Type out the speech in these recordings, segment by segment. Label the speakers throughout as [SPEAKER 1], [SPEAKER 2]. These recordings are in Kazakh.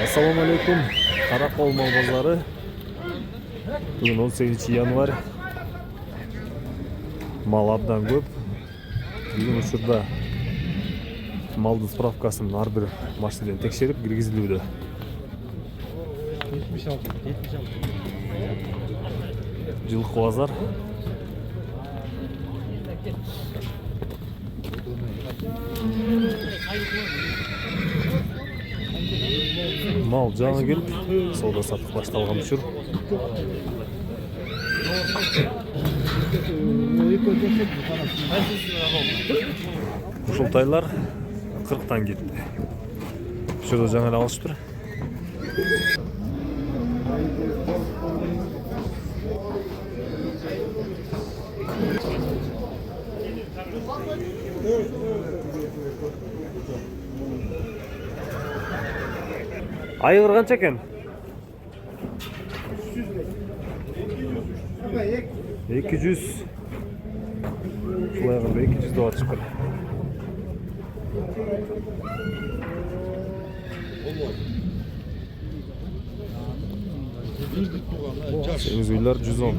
[SPEAKER 1] Assalamu alaikum. Каракол мал базары. Бүгін 18 январь. Мал абдан көп. Бүгін учурда малдын справкасын ар бир машинадан текшерип киргизилүүдө.
[SPEAKER 2] 76.
[SPEAKER 1] Жылкы базар. Мал жаңы келип, сауда сатык башталган учур. Ушултайлар 40тан кетти. Учурда жаңы эле алышыптыр. Айгыр канча экен? 200. Шулай кылганда 200 деп атышкан. Сеңиз уйлар 110.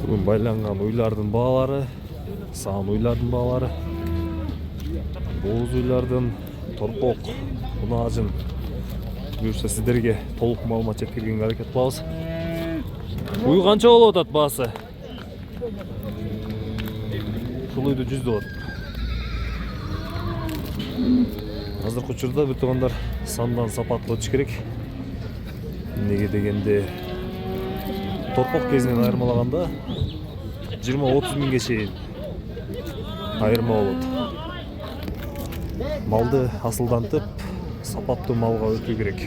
[SPEAKER 1] Бүгін байланған уйлардың бағалары, саған уйлардың бағалары, боз уйлардың, торпоқ, ұнажын. Бұйырса сіздерге толық маалымат жеткізуге әрекет қылабыз. Уй қанша болып отат бағасы? Шул үйді 100 деп отыр. Азыркы учурда бир тугандар сандан сапаттуу өтүш керек. Неге дегенде торпоқ кезинен айырмалаганда 20-30 миңге чейин айырма болот. Малды асылдантып, сапаттуу малга өтүү керек.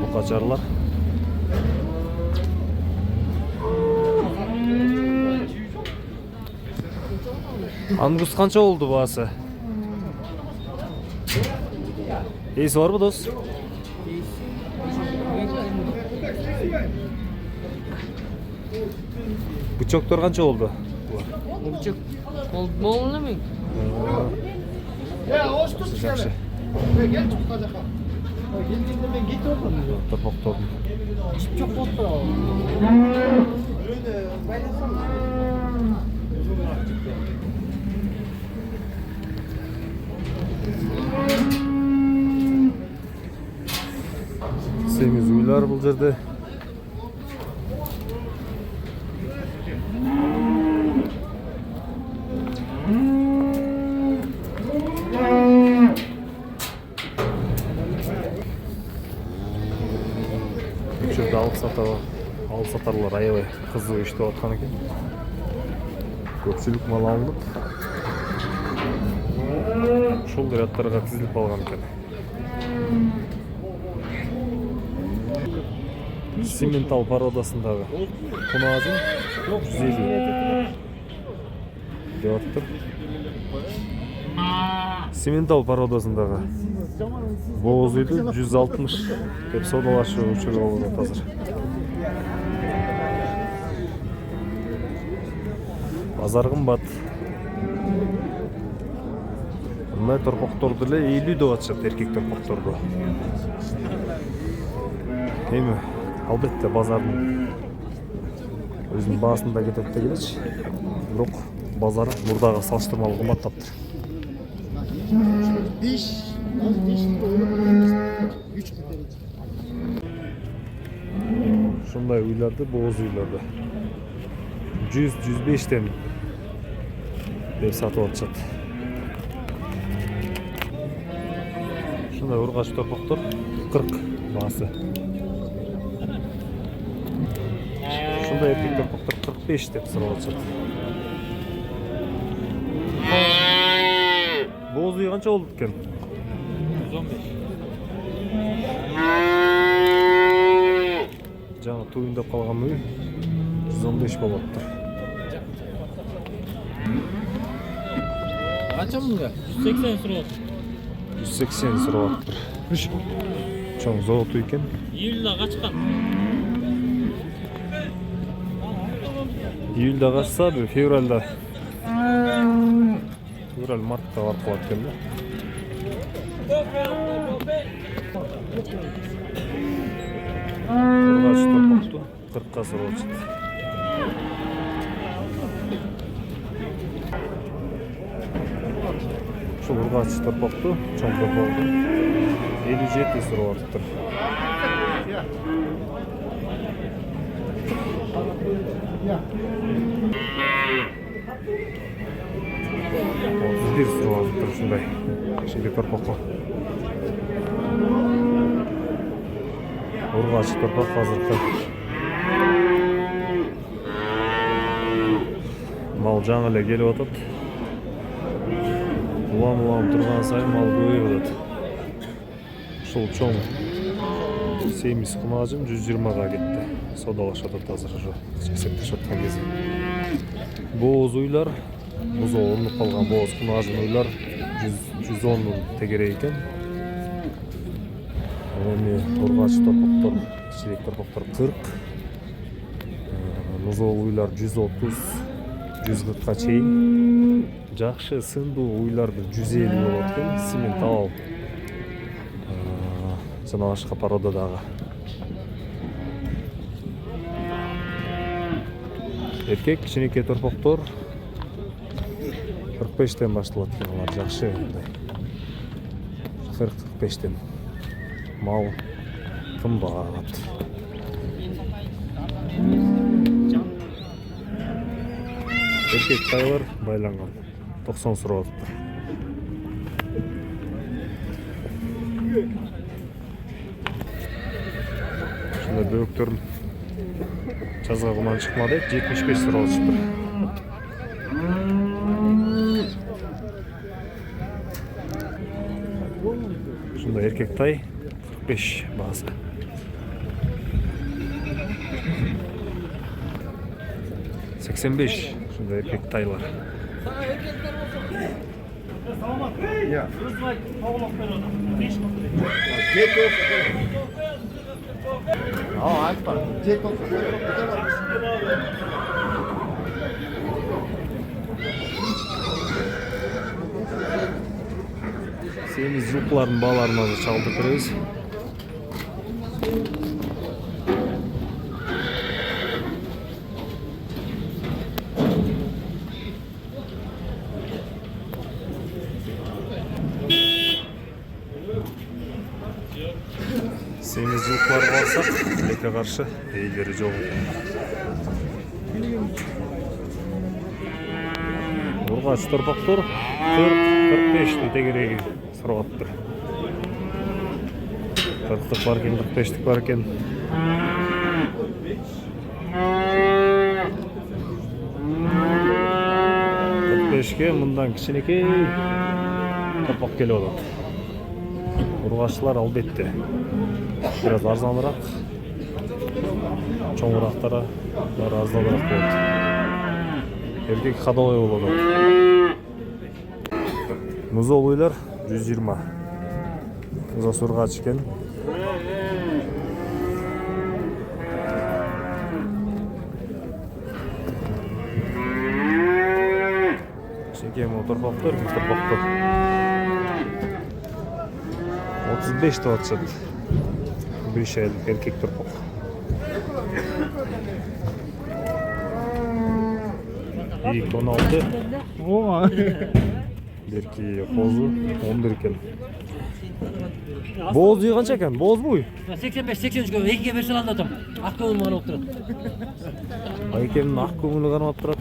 [SPEAKER 1] Букачарлар. Ангус канча болду баасы? Эйси барбы дос? Бычоктор канча болду?
[SPEAKER 3] Бычок болду эми.
[SPEAKER 1] Жакшы.
[SPEAKER 2] Gel çıkma jaka. Geldiğinde ben git oradan.
[SPEAKER 1] Торпоктордун.
[SPEAKER 2] Çok bottu. Öyle baylasam.
[SPEAKER 1] Сеңиз уйлар бул жерде. Учурда алып сатарлар аябай кызык иштеп аткан экен. Көпчүлүк мал алынып, ушул рядтарга тизилип алган экен. Симментал породасындагы кунажын 150 деп аттыр. Симментал породасындагы боз үйдү 160 деп саудалашуу учуру болуп азыр. Базар кымбат. Мына торпокторду эле 50 деп атышат, эркек торпокторду. Эми албетте базардын өзүнүн баасында кетет де келечи. Бирок базар мурдага салыштырмалуу кымбаттаптыр.
[SPEAKER 2] 5
[SPEAKER 1] Ушундай уйларды, боз уйларды 100-105тен деп сатып атышат. Ушундай ургач торпоктор 40 баасы. Ушундай эркек торпоктор 45 деп сурап атышат. Боз үй канча болду экен?
[SPEAKER 3] 115.
[SPEAKER 1] Жаңы туюндап калган үй 115 болуптур.
[SPEAKER 3] Канча мынга? 180 сурап.
[SPEAKER 1] 180 сурап. Чоң зооту экен.
[SPEAKER 3] Июльда качкан.
[SPEAKER 1] Июльда качса, бир февралда. Февраль, мартта барып калат экен да. Ургач торпокту 40ка соролчу. Ушул ургач торпокту, чоң торпокту 57 сурап атыптыр. Бир сурап атыптыр ушундай. Кичине торпокко. Ургач торпок азыркы. Мал жаңы эле келип атат. Улам турган сайын мал көбөйүп атат. Ушул чоң семиз кунажым 120га кетти. Содалашып атат азыр уже эсептешип аткан кезде. Бооз уйлар, музо орнуп калган бооз кунажым уйлар 110 тегерек экен. Эми ургач торпоктор, кичирээк торпоктор 40. Музо уйлар 130, 140ка чейин. Жакшы сындуу уйлар 150 болот экен. Симент абал. Жана башка порода дагы. Эркек кичинекей торпоктор 45тен башталат экен, алар жакшы мындай. 40-45тен. Мал кымбат. Эркек тайлар байланган 90 сурап атыптыр. Ушундай бөөктөрдүн жазга кунан чыкмады, 75 сурап атыптыр. Ушундай эркек тай 45 баасы. Ушундай эркек тайлар. Семиз жылкылардын бааларын азыр чагылтып беребиз. Семиз жылкыларга барсак, элекке каршы эйлери жок экен. Ургач торпоктор 40-45 тегереги сурап атыптыр. 40 бар экен, 45 бар экен. 45ке мындан кичинекей торпок келип атат. Ургачтылар албетте biraz арзаныраак, чоңурактары арзаныраак болот. Эркек ходовой болот. Музолуйлар 120. Музо ургач экен. Кичинекей торпоктор, торпоктор 35 деп атышат. Bir şey erkek торпок. İyi 16. Oha. Берки козу 11 экен. Боз үй канча экен? Боз буй?
[SPEAKER 3] 85-83 экиге берсе алат атам. Ак көңүл карап турат.
[SPEAKER 1] Айкемдин ак көңүлү карап турат.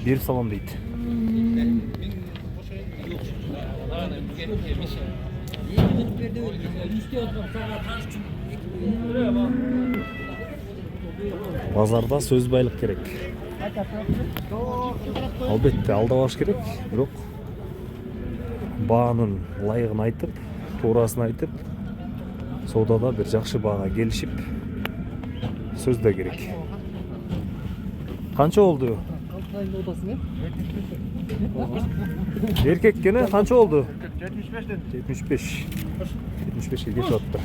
[SPEAKER 1] Берип салам дейт. Базарда сөз байлык керек. Албетте алдабаш керек, бирок баанын ылайыгын айтып, туурасын айтып, соодада бир жакшы баага келишип сөз да керек. Канча болду? Эркек кene канча болду?
[SPEAKER 2] 75'ten.
[SPEAKER 1] 75. 75'e geçip attı.